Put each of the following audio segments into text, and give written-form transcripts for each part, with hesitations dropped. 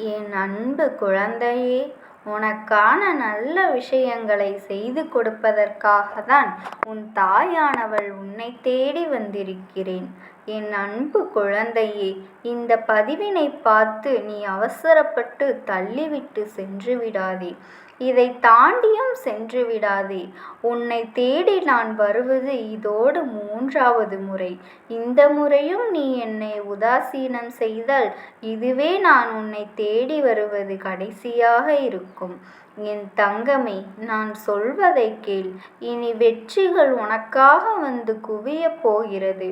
என் அன்பு குழந்தையே, உனக்கான நல்ல விஷயங்களை செய்து கொடுப்பதற்காகத்தான் உன் தாயானவள் உன்னை தேடி வந்திருக்கிறேன். என் அன்பு குழந்தையே, இந்த பதிவினை பார்த்து நீ அவசரப்பட்டு தள்ளிவிட்டு சென்று விடாதே. இதை தாண்டியும் சென்று விடாதே. உன்னை தேடி நான் வருவது இதோடு 3வது முறை. இந்த முறையும் நீ என்னை உதாசீனம் செய்தால் இதுவே நான் உன்னை தேடி வருவது கடைசியாக இருக்கும். என் தங்கமே, நான் சொல்வதை கேள். இனி வெற்றிகள் உனக்காக வந்து குவியப் போகிறது.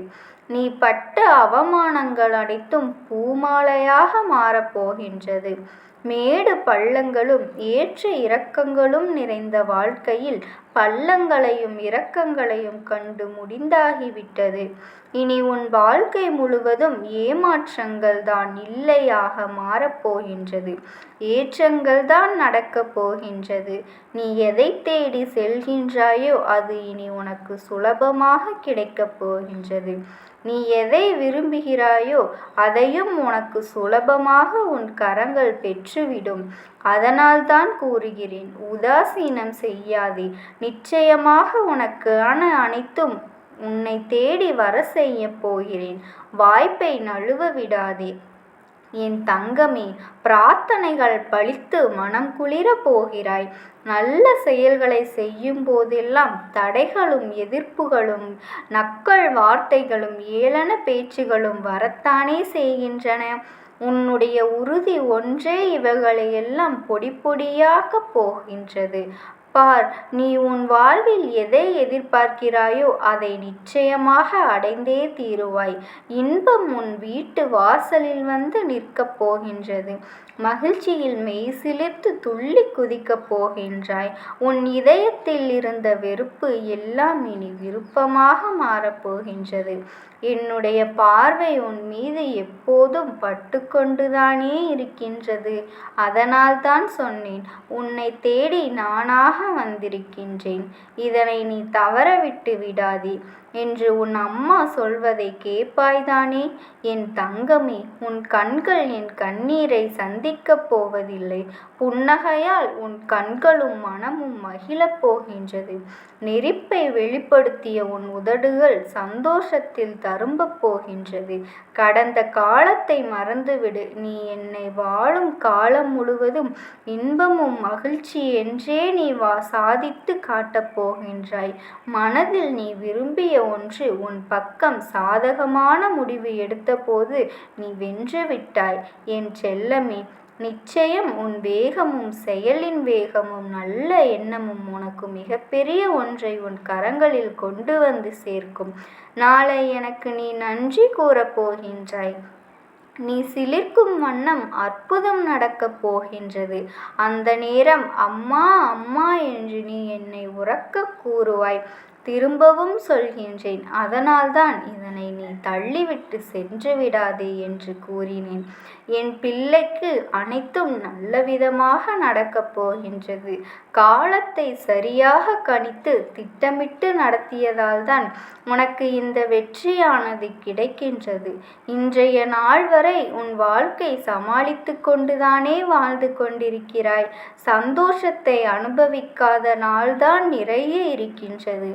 நீ பட்ட அவமானங்கள் அனைத்தும் பூமாலையாக மாறப்போகின்றது. மேடு பள்ளங்களும் ஏற்ற இறக்கங்களும் நிறைந்த வாழ்க்கையில் பள்ளங்களையும் இரக்கங்களையும் கண்டு முடிந்தாகிவிட்டது. இனி உன் வாழ்க்கை முழுவதும் ஏமாற்றங்கள் தான் இல்லையாக மாறப்போகின்றது. ஏற்றங்கள் தான் நடக்கப் போகின்றது. நீ எதை தேடி செல்கின்றாயோ அது இனி உனக்கு சுலபமாக கிடைக்கப் போகின்றது. நீ எதை விரும்புகிறாயோ அதையும் உனக்கு சுலபமாக உன் கரங்கள் பெற்றுவிடும். அதனால்தான் கூறுகிறேன், உதாசீனம் செய்யாதே. நிச்சயமாக உனக்கான அனைத்தும் உன்னை தேடி வர செய்ய போகிறேன். வாய்ப்பை நழுவ விடாதே. என் தங்கமே, பிரார்த்தனைகள் பலித்து மனம் குளிர போகிறாய். நல்ல செயல்களை செய்யும் போதெல்லாம் தடைகளும் எதிர்ப்புகளும் நக்கல் வார்த்தைகளும் ஏளன பேச்சுகளும் வரத்தானே செய்கின்றன. உன்னுடைய உறுதி ஒன்றே இவைகளை எல்லாம் பொடி பொடியாக்கப் போகின்றது. பார், நீ உன் வாழ்வில் எதை எதிர்பார்க்கிறாயோ அதை நிச்சயமாக அடைந்தே தீருவாய். இன்பம் உன் வீட்டு வாசலில் வந்து நிற்கப் போகின்றது. மகிழ்ச்சியில் மெய்சிலிர்த்து துள்ளி குதிக்கப் போகின்றாய். உன் இதயத்தில் இருந்த வெறுப்பு எல்லாம் இனி விருப்பமாக மாறப்போகின்றது. என்னுடைய பார்வை உன் மீது எப்போதும் பட்டுக்கொண்டுதானே இருக்கின்றது. அதனால்தான் சொன்னேன், உன்னை தேடி நானாக வந்திருக்கின்றேன். இதனை நீ தவறவிட்டு விடாதே என்று உன் அம்மா சொல்வதை கேட்பாய்தானே? என் தங்கமே, உன் கண்கள் என் கண்ணீரை சந்திக்கப் போவதில்லை. புன்னகையால் உன் கண்களும் மனமும் மகிழப் போகின்றது. நெருப்பை வெளிப்படுத்திய உன் உதடுகள் சந்தோஷத்தில் தரும்பப் போகின்றது. கடந்த காலத்தை மறந்துவிடு. நீ என்னை வாழும் காலம் முழுவதும் இன்பமும் மகிழ்ச்சி என்றே நீ சாதித்து காட்டப் போகின்றாய். மனதில் நீ விரும்பிய ஒன்று உன் பக்கம் சாதகமான முடிவு எடுத்தபோது நீ வென்று விட்டாய். என் செல்லமே, நிச்சயம் உன் வேகமும் செயலின் வேகமும் நல்ல எண்ணமும் உனக்கு மிகப்பெரிய ஒன்றை உன் கரங்களில் கொண்டு வந்து சேர்க்கும். நாளை எனக்கு நீ நன்றி கூறப் போகின்றாய். நீ சிலிர்க்கும் வண்ணம் அற்புதம் நடக்கப் போகின்றது. அந்த நேரம் அம்மா அம்மா என்று நீ என்னை உரக்கக் கூறுவாய். திரும்பவும் சொல்கின்றேன், அதனால்தான் இதனை நீ தள்ளிவிட்டு சென்று விடாதே என்று கூறினேன். என் பிள்ளைக்கு அனைத்தும் நல்லவிதமாக நடக்கப் போகின்றது. காலத்தை சரியாக கணித்து திட்டமிட்டு நடத்தியதால்தான் உனக்கு இந்த வெற்றியானது கிடைக்கின்றது. இன்றைய நாள் வரை உன் வாழ்க்கை சமாளித்து கொண்டுதானே வாழ்ந்து கொண்டிருக்கிறாய். சந்தோஷத்தை அனுபவிக்காத நாள்தான் நிறைய இருக்கின்றது.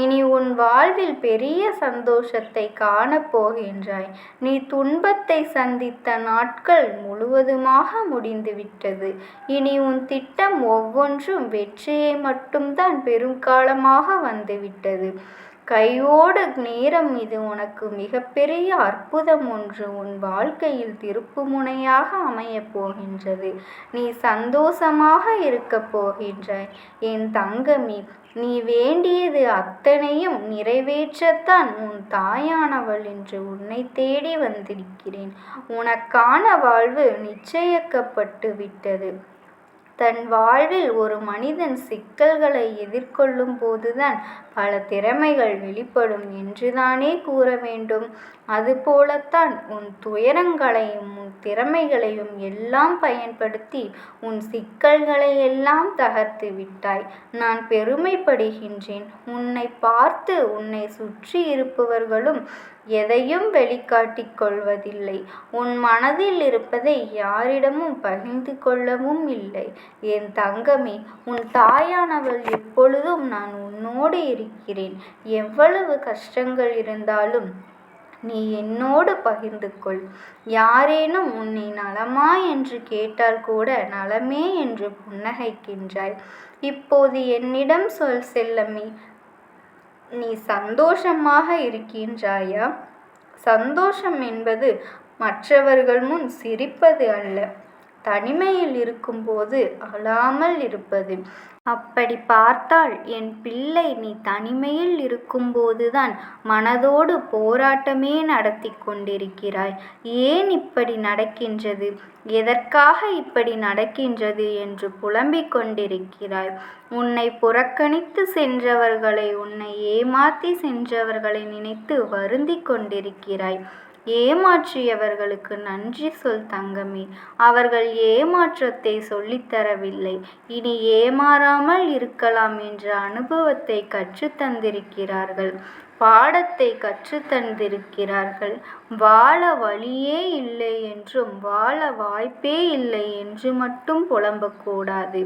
இனி உன் வாழ்வில் பெரிய சந்தோஷத்தை காணப்போகின்றாய். நீ துன்பத்தை சந்தித்த நாட்கள் முழுவதுமாக முடிந்துவிட்டது. இனி உன் திட்டம் ஒவ்வொன்றும் வெற்றியை மட்டும்தான் பெருங்காலமாக வந்துவிட்டது. கையோடு நேரம் இது உனக்கு மிகப்பெரிய அற்புதம் ஒன்று உன் வாழ்க்கையில் திருப்புமுனையாக அமையப் போகின்றது. நீ சந்தோஷமாக இருக்கப் போகின்றாய். என் தங்கமே, நீ வேண்டியது அத்தனையும் நிறைவேற்றத்தான் உன் தாயானவள் என்று உன்னை தேடி வந்திருக்கிறேன். உனக்கான வாழ்வு நிச்சயிக்கப்பட்டு விட்டது. தன் வாழ்வில் ஒரு மனிதன் சிக்கல்களை எதிர்கொள்ளும் போதுதான் பல திறமைகள் வெளிப்படும் என்றுதானே கூற வேண்டும். அதுபோலத்தான் உன் துயரங்களையும் உன் திறமைகளையும் எல்லாம் பயன்படுத்தி உன் சிக்கல்களை எல்லாம் தகர்த்து விட்டாய். நான் பெருமைப்படுகின்றேன். உன்னை பார்த்து உன்னை சுற்றி இருப்பவர்களும் எதையும் வெளிக்காட்டிக் கொள்வதில்லை. உன் மனதில் இருப்பதை யாரிடமும் பகிர்ந்து கொள்ளவும் இல்லை. என் தங்கமே, உன் தாயானவள் எப்பொழுதும் நான் உன்னோடு இருக்கிறேன். எவ்வளவு கஷ்டங்கள் இருந்தாலும் நீ என்னோடு பகிர்ந்து கொள். யாரேனும் உன்னை நலமா என்று கேட்டால் கூட நலமே என்று புன்னகைக்கின்றாய். இப்போது என்னிடம் சொல் செல்லமே, நீ சந்தோஷமாக இருக்கின்றாயா? சந்தோஷம் என்பது மற்றவர்கள் முன் சிரிப்பது அல்ல, தனிமையில் இருக்கும்போது அழாமல் இருப்பது. அப்படி பார்த்தால் என் பிள்ளை, நீ தனிமையில் இருக்கும்போதுதான் மனதோடு போராட்டமே நடத்தி கொண்டிருக்கிறாய். ஏன் இப்படி நடக்கின்றது, எதற்காக இப்படி நடக்கின்றது என்று புலம்பிக் கொண்டிருக்கிறாய். உன்னை புறக்கணித்து சென்றவர்களை, உன்னை ஏமாற்றி சென்றவர்களை நினைத்து வருந்தி கொண்டிருக்கிறாய். ஏமாற்றியவர்களுக்கு நன்றி சொல் தங்கமே. அவர்கள் ஏமாற்றத்தை சொல்லித்தரவில்லை, இனி ஏமாறாமல் இருக்கலாம் என்ற அனுபவத்தை கற்றுத்தந்திருக்கிறார்கள், பாடத்தை கற்றுத்தந்திருக்கிறார்கள். வாழ வழியே இல்லை என்றும் வாழ வாய்ப்பே இல்லை என்று மட்டும் புலம்பக்கூடாது.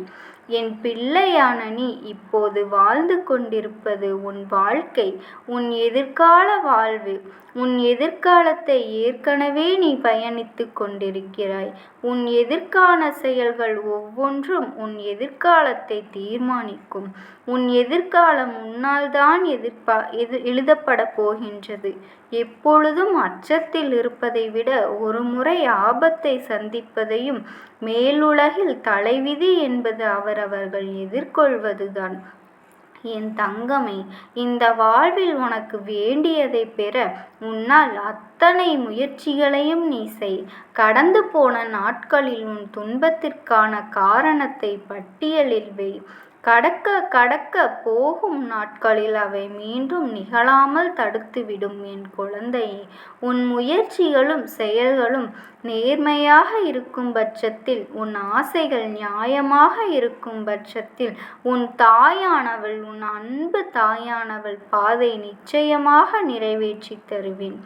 என் பிள்ளையான நீ இப்போது வாழ்ந்து கொண்டிருப்பது உன் வாழ்க்கை, உன் எதிர்கால வாழ்வு. உன் எதிர்காலத்தை ஏற்கனவே நீ பயணித்து கொண்டிருக்கிறாய். உன் எதிர்கால செயல்கள் ஒவ்வொன்றும் உன் எதிர்காலத்தை தீர்மானிக்கும். உன் எதிர்காலம் முன்னால்தான் எழுதப்பட போகின்றது. எப்பொழுதும் அச்சத்தில் இருப்பதை விட ஒரு முறை ஆபத்தை சந்திப்பதையும் மேலுலகில் தலைவிதி என்பது அவரவர்கள் எதிர்கொள்வதுதான். என் தங்கமே, இந்த வாழ்வில் உனக்கு வேண்டியதை பெற உன்னால் அத்தனை முயற்சிகளையும் நீ செய். கடந்து போன நாட்களில் உன் துன்பத்திற்கான காரணத்தை பட்டியலில் வை. கடக்க கடக்க போகும் நாட்களில் அவை மீண்டும் நிகழாமல் தடுத்துவிடும். என் குழந்தையே, உன் முயற்சிகளும் செயல்களும் நேர்மையாக இருக்கும் பட்சத்தில், உன் ஆசைகள் நியாயமாக இருக்கும் பட்சத்தில், உன் தாயானவள், உன் அன்பு தாயானவள் பாதை நிச்சயமாக நிறைவேற்றி தருவேன்.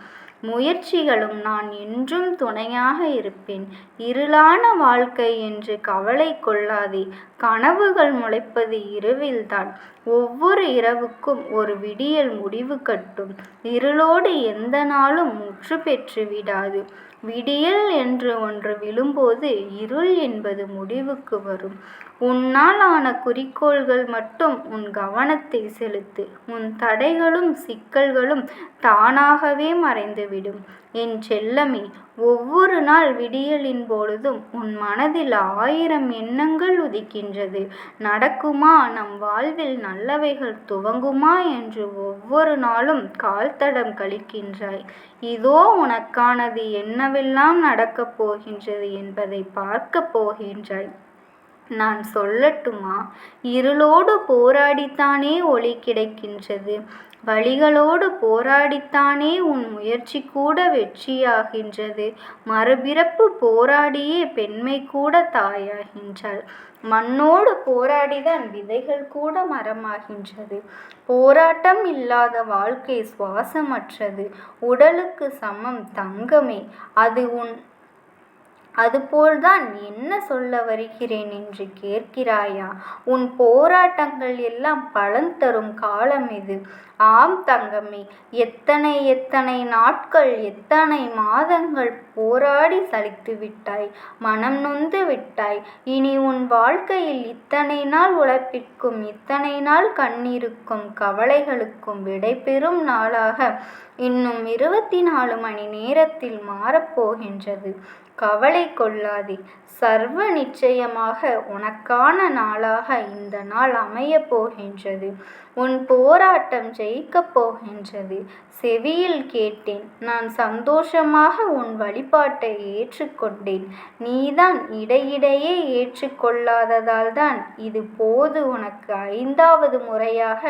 முயற்சிகளும் நான் என்றும் துணையாக இருப்பேன். இருளான வாழ்க்கை என்று கவலை கொள்ளாதே. கனவுகள் முளைப்பது இரவில்தான். ஒவ்வொரு இரவுக்கும் ஒரு விடியல் முடிவு கட்டும். இருளோடு எந்த நாளும் முற்று பெற்று விடாது. விடியல் என்று ஒன்று விழும்போது இருள் என்பது முடிவுக்கு வரும். உன்னால் ஆன குறிக்கோள்கள் மட்டும் உன் கவனத்தை செலுத்து. உன் தடைகளும் சிக்கல்களும் தானாகவே மறைந்துவிடும். என் செல்லமே, ஒவ்வொரு நாள் விடியலின் பொழுதும் உன் மனதில் 1000 எண்ணங்கள் உதிக்கின்றது. நடக்குமா, நம் வாழ்வில் நல்லவைகள் துவங்குமா என்று ஒவ்வொரு நாளும் கால்தடம் கழிக்கின்றாய். இதோ உனக்கானது என்னவெல்லாம் நடக்கப் போகின்றது என்பதை பார்க்கப் போகின்றாய். நான் சொல்லட்டுமா? இருளோடு போராடித்தானே ஒளி கிடைக்கின்றது. வழிகளோடு போராடித்தானே உன் முயற்சி கூட வெற்றியாகின்றது. மறுபிறப்பு போராடியே பெண்மை கூட தாயாகின்றாள். மண்ணோடு போராடிதான் விதைகள் கூட மரமாகின்றது. போராட்டம் இல்லாத வாழ்க்கை சுவாசமற்றது. உடலுக்கு சமம் தங்கமே. அதுபோல்தான் என்ன சொல்ல வருகிறேன் என்று கேட்கிறாயா? உன் போராட்டங்கள் எல்லாம் பலன் தரும் காலம் இது. ஆம் தங்கமே, எத்தனை எத்தனை நாட்கள், எத்தனை மாதங்கள் போராடி சலித்து விட்டாய், மனம் நொந்து விட்டாய். இனி உன் வாழ்க்கையில் இத்தனை நாள் உழைப்பிற்கும், இத்தனை நாள் கண்ணீருக்கும், கவலைகளுக்கும் விடைபெறும் நாளாக இன்னும் 24 மணி நேரத்தில் மாறப்போகின்றது. கவலை கொள்ளாதே. சர்வ நிச்சயமாக உனக்கான நாளாக இந்த நாள் அமையப் போகின்றது. உன் போராட்டம் ஜெயிக்கப் போகின்றது. செவியில் கேட்டேன். நான் சந்தோஷமாக உன் வழிபாட்டை ஏற்றுக்கொண்டேன். நீதான் இடையிடையே ஏற்றுக்கொள்ளாததால்தான் இதுபோது உனக்கு 5வது முறையாக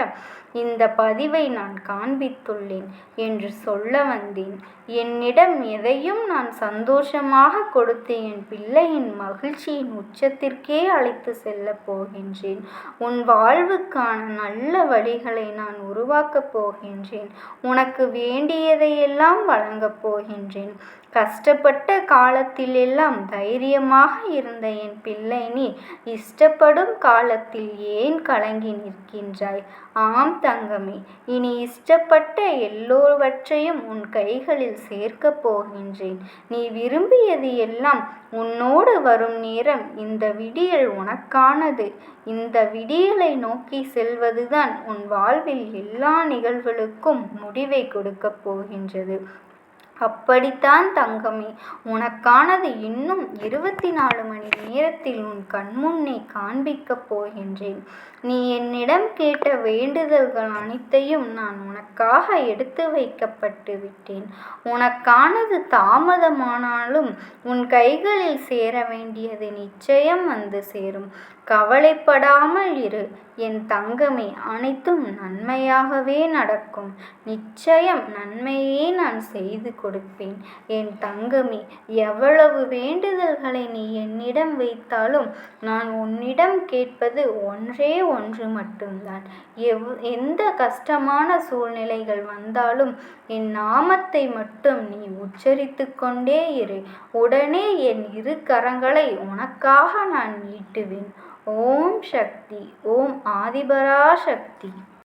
இந்த பதிவை நான் காண்பித்துள்ளேன் என்று சொல்ல வந்தேன். என்னிடம் எதையும் நான் சந்தோஷமாக கொடுத்து என் பிள்ளையின் மகிழ்ச்சியின் உச்சத்திற்கே அழைத்து செல்லப் போகின்றேன். உன் வாழ்வுக்கான நல்ல வழிகளை நான் உருவாக்கப் போகின்றேன். உனக்கு வேண்டியதையெல்லாம் வழங்கப் போகின்றேன். கஷ்டப்பட்ட காலத்திலெல்லாம் தைரியமாக இருந்த என் பிள்ளை நீ இஷ்டப்படும் காலத்தில் ஏன் கலங்கி நிற்கின்றாய்? ஆம் தங்கமே, இனி இஷ்டப்பட்ட எல்லோவற்றையும் உன் கைகளில் சேர்க்கப் போகின்றேன். நீ விரும்பியது எல்லாம் உன்னோடு வரும் நேரம் இந்த விடியல் உனக்கானது. இந்த விடியலை நோக்கி செல்வதுதான் உன் வாழ்வில் எல்லா நிகழ்வுகளுக்கும் முடிவை கொடுக்கப் போகின்றது. அப்படித்தான் தங்கமே, உனக்கானது இன்னும் 24 மணி நேரத்தில் உன் கண்முன்னே காண்பிக்கப் போகின்றேன். நீ என்னிடம் கேட்ட வேண்டுதல்கள் அனைத்தையும் நான் உனக்காக எடுத்து வைக்கப்பட்டு விட்டேன். உனக்கானது தாமதமானாலும் உன் கைகளில் சேர வேண்டியது நிச்சயம் வந்து சேரும். கவலைப்படாமல் இரு என் தங்கமே, அனைத்தும் நன்மையாகவே நடக்கும். நிச்சயம் நன்மையே நான் செய்து கொடுப்பேன். என் தங்கமே, எவ்வளவு வேண்டுதல்களை நீ என்னிடம் வைத்தாலும் நான் உன்னிடம் கேட்பது ஒன்றே ஒன்று மட்டும்தான். எந்த கஷ்டமான சூழ்நிலைகள் வந்தாலும் என் நாமத்தை மட்டும் நீ உச்சரித்து கொண்டே இரு. உடனே என் 2 கரங்களை உனக்காக நான் நீட்டுவேன். ஓம் சக்தி. ஓம் ஆதிபராசக்தி.